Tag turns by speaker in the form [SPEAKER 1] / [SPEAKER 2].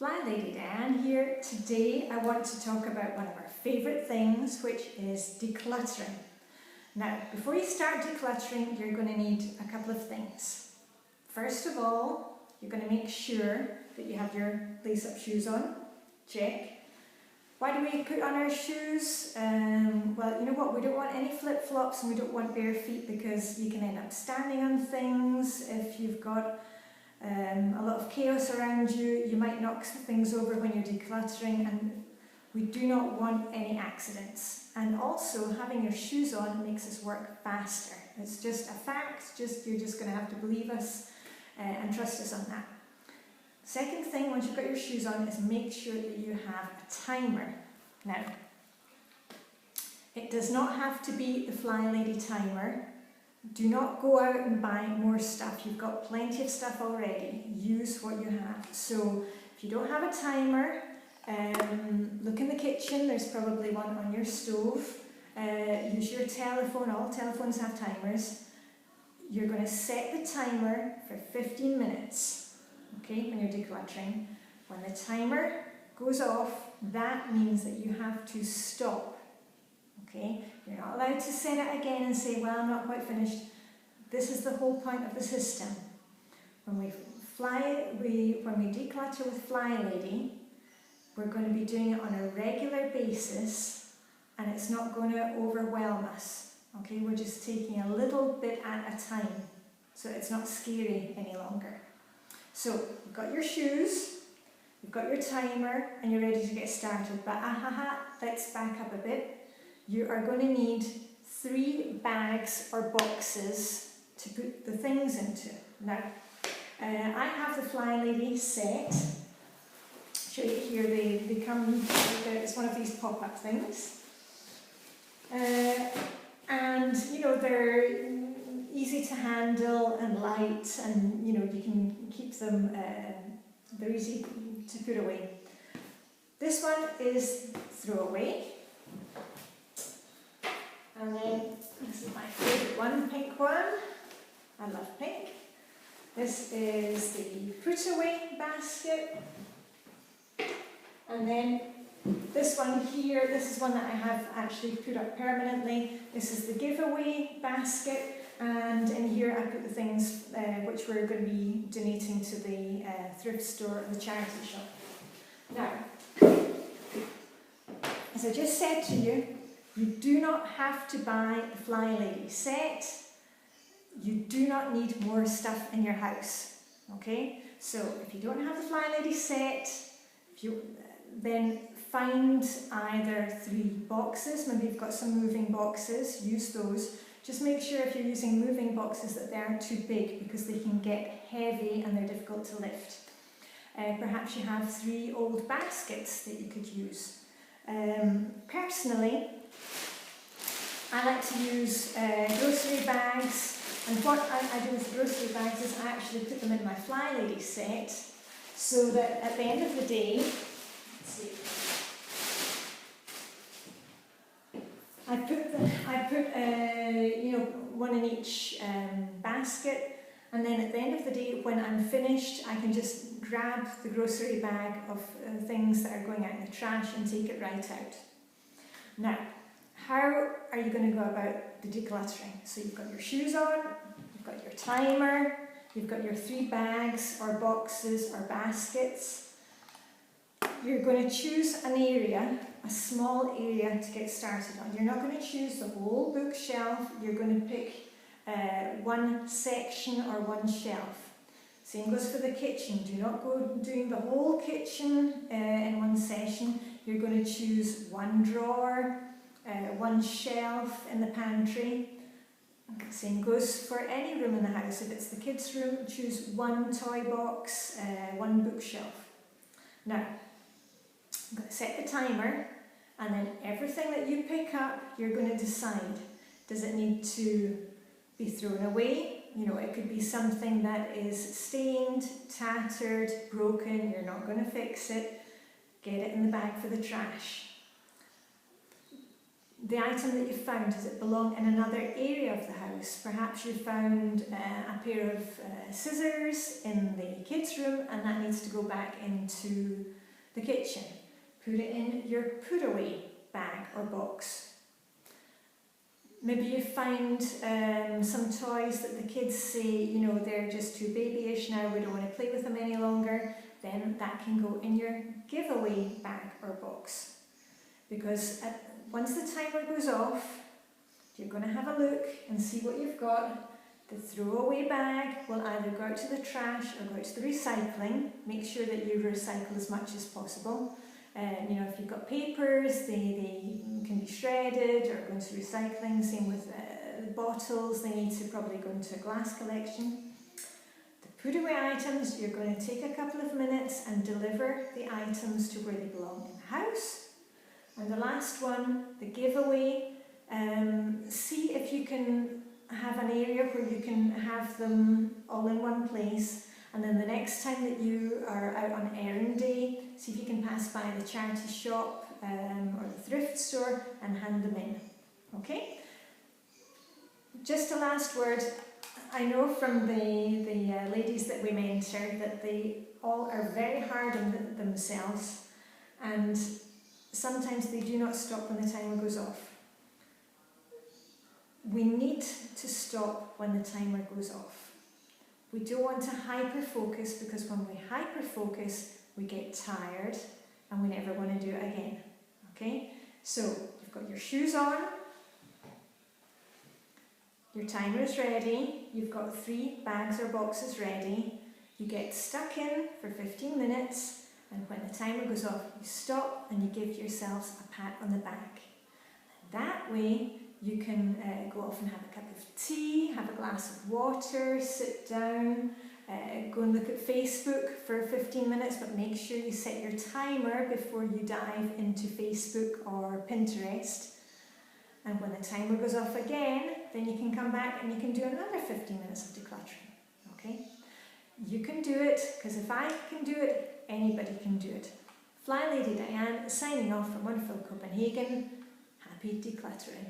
[SPEAKER 1] Flylady Diane here. Today I want to talk about one of our favourite things, which is decluttering. Now, before you start decluttering, you're going to need a couple of things. First of all, you're going to make sure that you have your lace-up shoes on. Check. Why do we put on our shoes? Well, you know what, we don't want any flip-flops and we don't want bare feet because you can end up standing on things. If you've got a lot of chaos around you, you might knock things over when you're decluttering, and we do not want any accidents. And also, having your shoes on makes us work faster. It's just a fact, you're just going to have to believe us and trust us on that. Second thing, once you've got your shoes on, is make sure that you have a timer. Now, it does not have to be the Flylady timer. Do not go out and buy more stuff. You've got plenty of stuff already. Use what you have. So if you don't have a timer, look in the kitchen. There's probably one on your stove. Use your telephone. All telephones have timers. You're going to set the timer for 15 minutes. Okay, when you're decluttering. When the timer goes off, that means that you have to stop. Okay, you're not allowed to set it again and say, well, I'm not quite finished. This is the whole point of the system. When we declutter with Flylady, we're going to be doing it on a regular basis, and it's not going to overwhelm us. Okay, we're just taking a little bit at a time, so it's not scary any longer. So you've got your shoes, you've got your timer, and you're ready to get started. But let's back up a bit. You are going to need 3 bags or boxes to put the things into. Now, I have the Flylady set. I'll show you here, they come, it's one of these pop-up things. And, you know, they're easy to handle and light, and, you know, you can keep them, they're easy to put away. This one is throwaway. And then, this is my favourite one, pink one. I love pink. This is the put away basket. And then this one here, this is one that I have actually put up permanently. This is the giveaway basket. And in here I put the things which we're going to be donating to the thrift store and the charity shop. Now, as I just said to you, you do not have to buy the Flylady set. You do not need more stuff in your house. Okay? So if you don't have the Flylady set, then find either 3 boxes. Maybe you've got some moving boxes. Use those. Just make sure if you're using moving boxes that they aren't too big, because they can get heavy and they're difficult to lift. Perhaps you have 3 old baskets that you could use. Personally, I like to use grocery bags, and what I do with grocery bags is I actually put them in my Flylady set, so that at the end of the day, let's see, I put you know, one in each basket, and then at the end of the day, when I'm finished, I can just grab the grocery bag of things that are going out in the trash and take it right out. Now, how are you going to go about the decluttering? So you've got your shoes on, you've got your timer, you've got your 3 bags or boxes or baskets. You're going to choose an area, a small area to get started on. You're not going to choose the whole bookshelf, you're going to pick one section or one shelf. Same goes for the kitchen. Do not go doing the whole kitchen in one session. You're going to choose one drawer, one shelf in the pantry. Same goes for any room in the house. If it's the kids' room, choose one toy box, one bookshelf. Now, I'm going to set the timer, and then everything that you pick up, you're going to decide. Does it need to be thrown away? You know, it could be something that is stained, tattered, broken. You're not going to fix it. Get it in the bag for the trash. the item that you found, does it belong in another area of the house? Perhaps you found a pair of scissors in the kids' room and that needs to go back into the kitchen. Put it in your put away bag or box. Maybe you find some toys that the kids say, they're just too babyish now, we don't want to play with them any longer. Then that can go in your giveaway bag or box. Because once the timer goes off, you're going to have a look and see what you've got. The throwaway bag will either go out to the trash or go out to the recycling. Make sure that you recycle as much as possible. If you've got papers, they can be shredded or go into recycling. Same with bottles, they need to probably go into a glass collection. The put away items, you're going to take a couple of minutes and deliver the items to where they belong in the house. And the last one, the giveaway, see if you can have an area where you can have them all in one place. And then the next time that you are out on errand day, see if you can pass by the charity shop or the thrift store and hand them in. Okay? Just a last word. I know from the ladies that we mentor that they all are very hard on themselves, and sometimes they do not stop when the timer goes off. We need to stop when the timer goes off. We don't want to hyper-focus, because when we hyper-focus, we get tired and we never want to do it again. Okay? So, you've got your shoes on, your timer is ready, you've got 3 bags or boxes ready, you get stuck in for 15 minutes, and when the timer goes off, you stop and you give yourselves a pat on the back. That way, you can go off and have a cup of tea, have a glass of water, sit down, go and look at Facebook for 15 minutes, but make sure you set your timer before you dive into Facebook or Pinterest. And when the timer goes off again, then you can come back and you can do another 15 minutes of decluttering. Okay? You can do it, because if I can do it, anybody can do it. Flylady Diane signing off from wonderful Copenhagen. Happy decluttering.